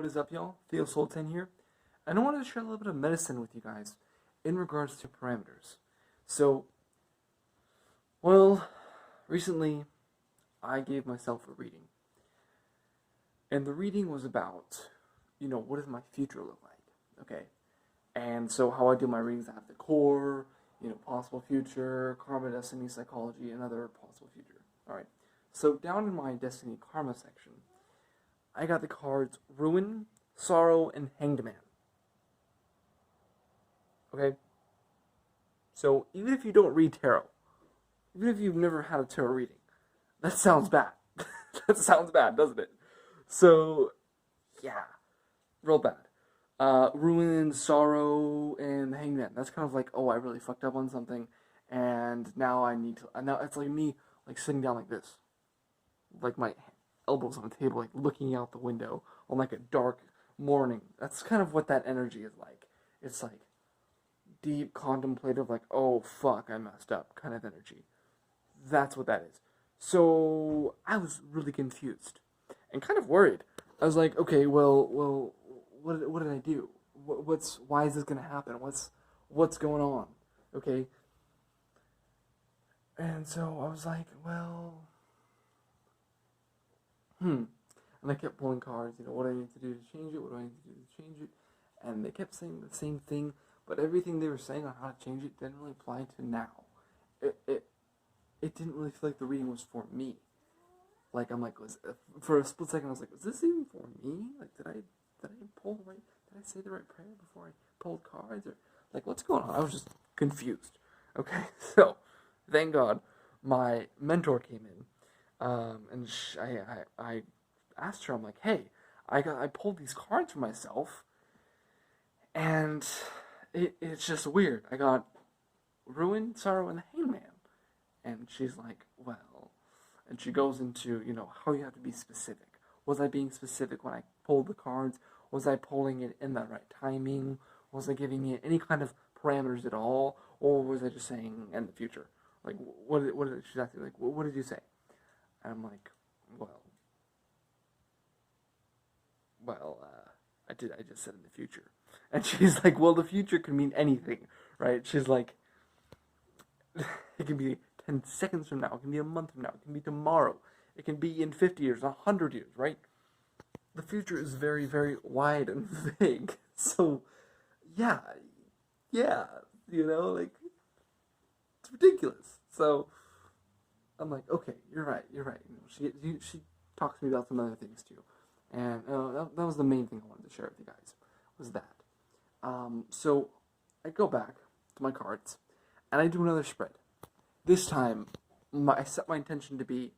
What is up, y'all? Theo Sultan here, and I wanted to share a little bit of medicine with you guys in regards to parameters. So, well, recently I gave myself a reading, and the reading was about, what does my future look like? Okay, and so how I do my readings, I have the core, possible future, karma, destiny, psychology, and other possible future. All right, so down in my destiny karma section, I got the cards Ruin, Sorrow, and Hanged Man. Okay? So, even if you don't read tarot, even if you've never had a tarot reading, that sounds bad. That sounds bad, doesn't it? So, yeah, real bad. Ruin, Sorrow, and Hanged Man. That's kind of like, oh, I really fucked up on something, and now I need to. Now it's like me, like sitting down like this, like my elbows on the table, like looking out the window on like a dark morning. That's kind of what that energy is like. It's like deep, contemplative, like, oh fuck, I messed up kind of energy. That's what that is. So I was really confused and kind of worried. I was like, okay, well, what did I do? Why is this gonna happen? What's going on? Okay. And so I was like, well, And I kept pulling cards, what do I need to do to change it? What do I need to do to change it? And they kept saying the same thing, but everything they were saying on how to change it didn't really apply to now. It didn't really feel like the reading was for me. Like, I'm like, for a split second, I was like, was this even for me? Like, did I pull the right, did I say the right prayer before I pulled cards? Or, like, what's going on? I was just confused. Okay, so, thank God, my mentor came in. And I asked her, I'm like, hey, I pulled these cards for myself, and it's just weird. I got Ruin, Sorrow, and the Hangman. And she's like, well, and she goes into, how you have to be specific. Was I being specific when I pulled the cards? Was I pulling it in the right timing? Was I giving it any kind of parameters at all? Or was I just saying in the future? Like, she's asking, like, what did you say? And I'm like, I just said in the future. And she's like, well, the future can mean anything, right? She's like, it can be 10 seconds from now, it can be a month from now, it can be tomorrow, it can be in 50 years, 100 years, right? The future is very, very wide and vague. So, yeah, like, it's ridiculous. So, I'm like, okay, you're right. She talks to me about some other things too, and that was the main thing I wanted to share with you guys, was that. So I go back to my cards, and I do another spread. This time, I set my intention to be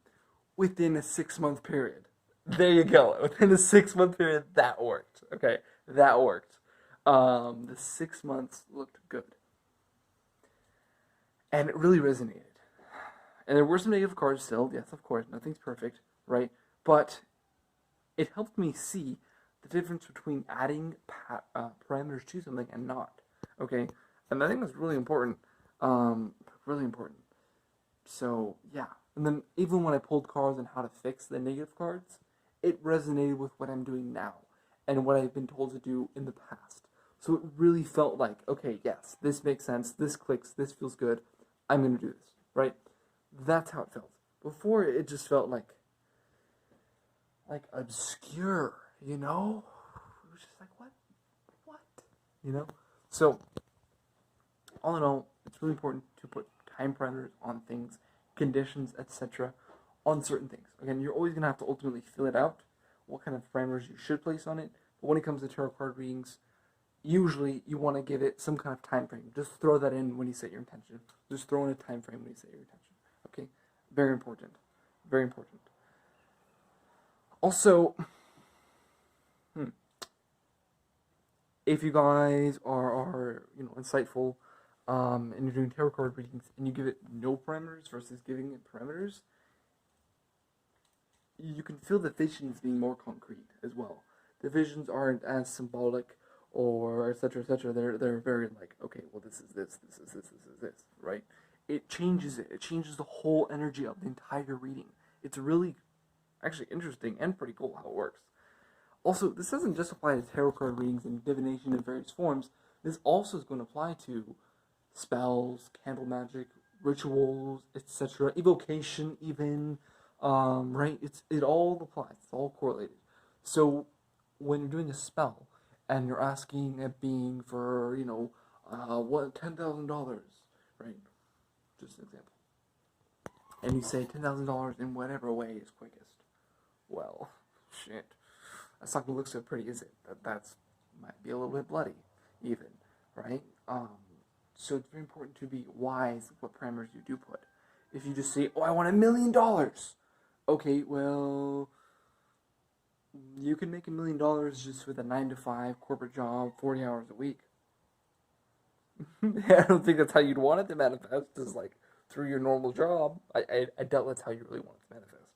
within a 6-month period. There you go. Within a 6-month period, that worked. Okay, that worked. The 6 months looked good, and it really resonated. And there were some negative cards still, yes, of course, nothing's perfect, right? But it helped me see the difference between adding parameters to something and not, okay? And I think that's really important, really important. So, yeah. And then even when I pulled cards on how to fix the negative cards, it resonated with what I'm doing now and what I've been told to do in the past. So it really felt like, okay, yes, this makes sense, this clicks, this feels good, I'm going to do this, right? That's how it felt. Before, it just felt like obscure, It was just like, what? So, all in all, it's really important to put time parameters on things, conditions, etc., on certain things. Again, you're always going to have to ultimately fill it out, what kind of parameters you should place on it, but when it comes to tarot card readings, usually you want to give it some kind of time frame. Just throw that in when you set your intention. Just throw in a time frame when you set your intention. Okay, very important, very important. Also, if you guys are insightful, and you're doing tarot card readings and you give it no parameters versus giving it parameters, you can feel the visions being more concrete as well. The visions aren't as symbolic or etc. etc. They're very like, okay, well, this is this is this, right? It changes it. It changes the whole energy of the entire reading. It's really actually interesting and pretty cool how it works. Also, this doesn't just apply to tarot card readings and divination in various forms. This also is going to apply to spells, candle magic, rituals, etc., evocation, even. Right? It all applies. It's all correlated. So, when you're doing a spell and you're asking a being for, what $10,000, right? Just an example. And you say $10,000 in whatever way is quickest. Well, shit. That's not gonna look so pretty, is it? That's might be a little bit bloody, even, right? So it's very important to be wise with what parameters you do put. If you just say, "Oh, I want $1 million," okay, well, you can make $1 million just with a 9-to-5 corporate job, 40 hours a week. I don't think that's how you'd want it to manifest, is like through your normal job. I doubt that's how you really want it to manifest.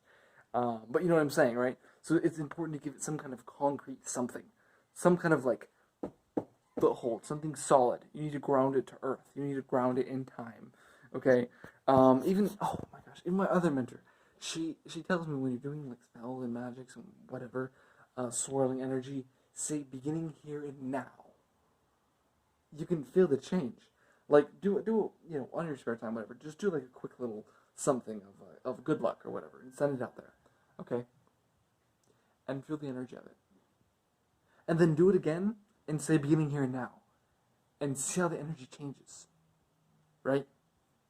But you know what I'm saying, right? So it's important to give it some kind of concrete something. Some kind of like foothold, something solid. You need to ground it to earth. You need to ground it in time. Okay? Even, oh my gosh, even my other mentor, she tells me when you're doing like spells and magics and whatever, swirling energy, say beginning here and now. You can feel the change. Like do on your spare time, whatever. Just do like a quick little something of good luck or whatever, and send it out there, okay? And feel the energy of it. And then do it again and say beginning here and now, and see how the energy changes. Right?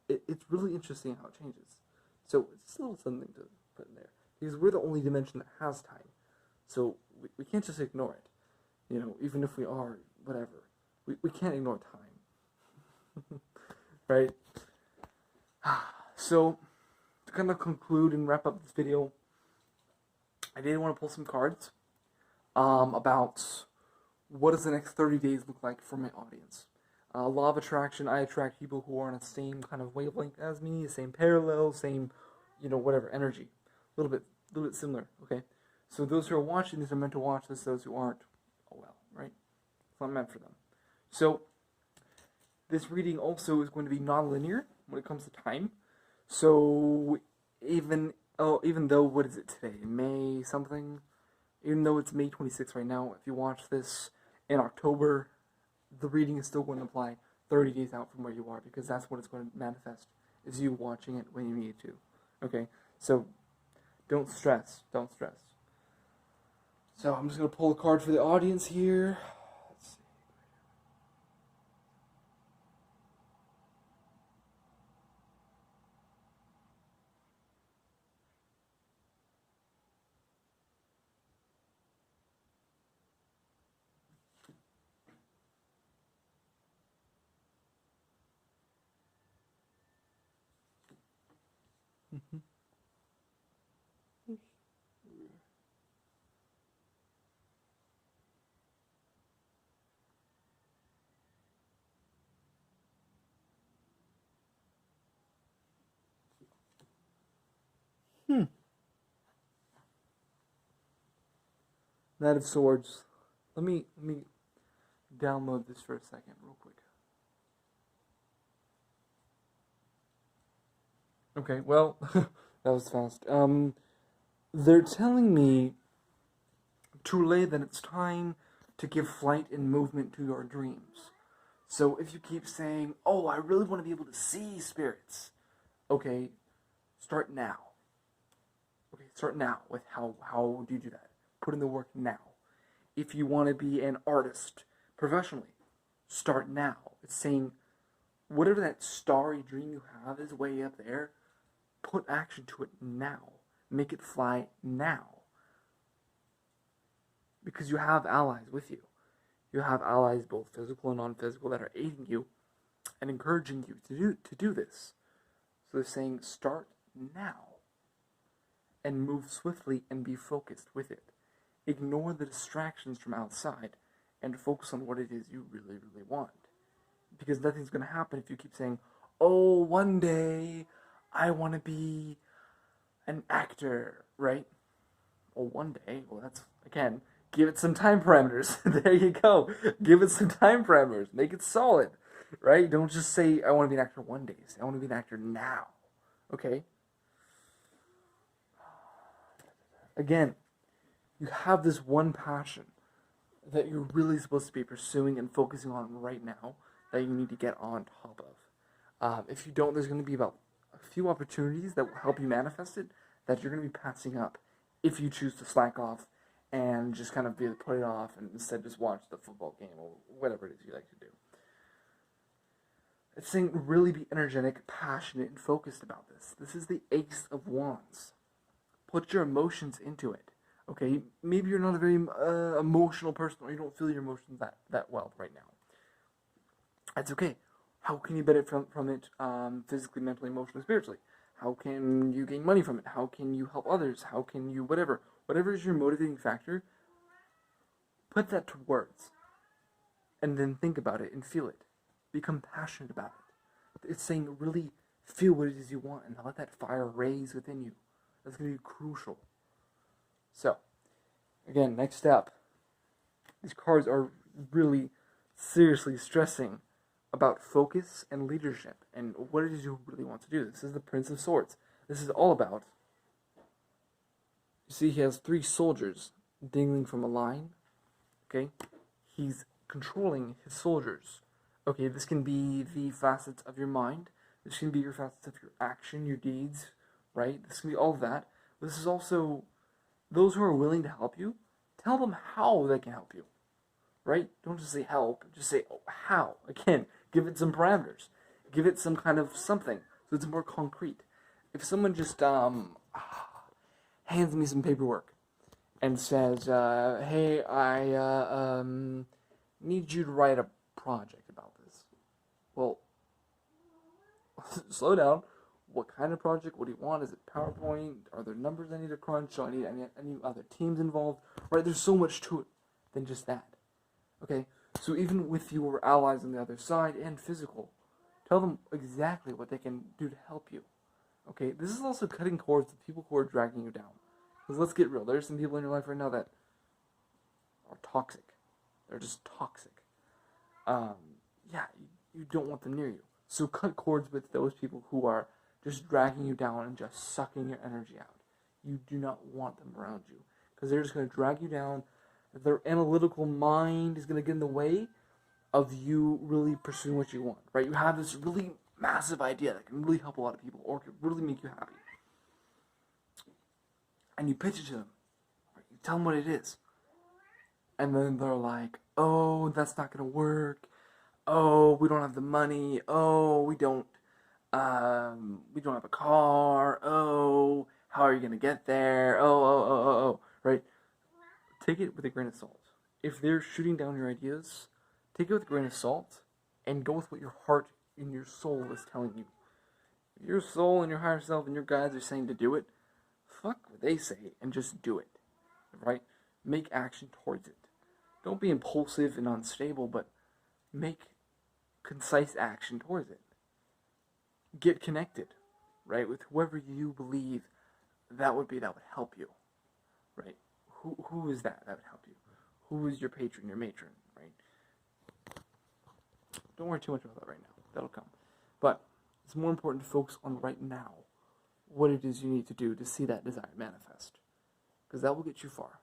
It's really interesting how it changes. So it's a little something to put in there, because we're the only dimension that has time. So we can't just ignore it. Even if we are whatever. We can't ignore time. Right? So, to kind of conclude and wrap up this video, I did want to pull some cards about what does the next 30 days look like for my audience. Law of attraction, I attract people who are on the same kind of wavelength as me, the same parallel, same, whatever, energy. A little bit similar, okay? So those who are watching this are meant to watch this, those who aren't, oh well, right? It's not meant for them. So, this reading also is going to be non-linear when it comes to time. So, even though, what is it today? May something? Even though it's May 26th right now, if you watch this in October, the reading is still going to apply 30 days out from where you are, because that's what it's going to manifest, is you watching it when you need to. Okay? So, don't stress. Don't stress. So, I'm just going to pull a card for the audience here. Knight of Swords. Let me download this for a second, real quick. Okay, well, that was fast. They're telling me to relay that it's time to give flight and movement to your dreams. So if you keep saying, "Oh, I really want to be able to see spirits," okay, start now. Okay, start now with how do you do that? Put in the work now. If you want to be an artist professionally, start now. It's saying, whatever that starry dream you have is way up there, put action to it now. Make it fly now. Because you have allies with you. You have allies, both physical and non-physical, that are aiding you and encouraging you to do this. So they're saying, start now. And move swiftly and be focused with it. Ignore the distractions from outside and focus on what it is you really, really want. Because nothing's going to happen if you keep saying, "Oh, one day I want to be an actor," right? Well, one day, well, that's, again, give it some time parameters. There you go. Give it some time parameters. Make it solid, right? Don't just say, "I want to be an actor one day." Say, "I want to be an actor now." Okay? Again, you have this one passion that you're really supposed to be pursuing and focusing on right now that you need to get on top of. If you don't, there's going to be about a few opportunities that will help you manifest it that you're going to be passing up if you choose to slack off and just kind of put it off and instead just watch the football game or whatever it is you like to do. It's saying really be energetic, passionate, and focused about this. This is the Ace of Wands. Put your emotions into it. Okay, maybe you're not a very emotional person, or you don't feel your emotions that well right now. That's okay. How can you benefit from it physically, mentally, emotionally, spiritually? How can you gain money from it? How can you help others? How can you whatever is your motivating factor, put that to words. And then think about it and feel it. Become passionate about it. It's saying really feel what it is you want and let that fire raise within you. That's going to be crucial. So, again, next step. These cards are really seriously stressing about focus and leadership and what it is you really want to do. This is the Prince of Swords. This is all about, you see he has 3 soldiers dangling from a line. Okay? He's controlling his soldiers. Okay, this can be the facets of your mind. This can be your facets of your action, your deeds, right? This can be all of that. This is also those who are willing to help you. Tell them how they can help you, right? Don't just say help. Just say how. Again, give it some parameters. Give it some kind of something so it's more concrete. If someone just hands me some paperwork and says, hey, I need you to write a project about this. Well, slow down. What kind of project? What do you want? Is it PowerPoint? Are there numbers I need to crunch? Do I need any other teams involved? Right? There's so much to it than just that. Okay? So even with your allies on the other side and physical, tell them exactly what they can do to help you. Okay? This is also cutting cords with people who are dragging you down. Because let's get real. There's some people in your life right now that are toxic. They're just toxic. You don't want them near you. So cut cords with those people who are just dragging you down and just sucking your energy out. You do not want them around you. Because they're just going to drag you down. Their analytical mind is going to get in the way of you really pursuing what you want. Right? You have this really massive idea that can really help a lot of people or can really make you happy. And you pitch it to them. Right? You tell them what it is. And then they're like, oh, that's not going to work. Oh, we don't have the money. Oh, we don't have a car. Oh, how are you going to get there? Oh, right? Take it with a grain of salt. If they're shooting down your ideas, take it with a grain of salt and go with what your heart and your soul is telling you. If your soul and your higher self and your guides are saying to do it, fuck what they say and just do it, right? Make action towards it. Don't be impulsive and unstable, but make concise action towards it. Get connected, right, with whoever you believe that would help you, right? Who is that would help you? Who is your patron, your matron, right? Don't worry too much about that right now. That'll come. But it's more important to focus on right now what it is you need to do to see that desire manifest. Because that will get you far.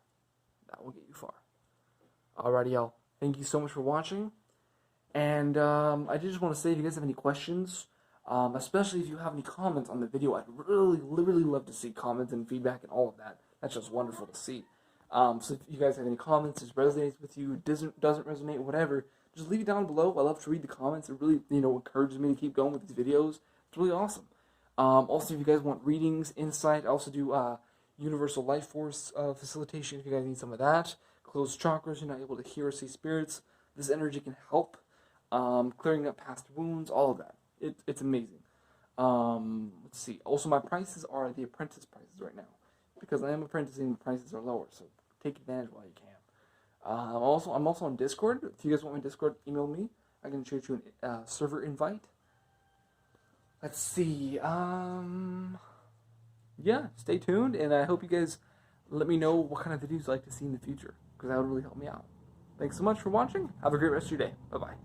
That will get you far. Alrighty, y'all. Thank you so much for watching. And I just want to say, if you guys have any questions, especially if you have any comments on the video, I'd really love to see comments and feedback and all of that. That's just wonderful to see. So if you guys have any comments, it resonates with you, doesn't resonate, whatever, just leave it down below. I love to read the comments. It really, encourages me to keep going with these videos. It's really awesome. Also, if you guys want readings, insight, I also do universal life force facilitation if you guys need some of that. Closed chakras, you're not able to hear or see spirits. This energy can help. Clearing up past wounds, all of that. It's amazing. Let's see. Also, my prices are the apprentice prices right now. Because I am apprenticing, the prices are lower. So take advantage while you can. I'm also on Discord. If you guys want my Discord, email me. I can shoot you a server invite. Let's see. Yeah, stay tuned. And I hope you guys let me know what kind of videos you'd like to see in the future. Because that would really help me out. Thanks so much for watching. Have a great rest of your day. Bye-bye.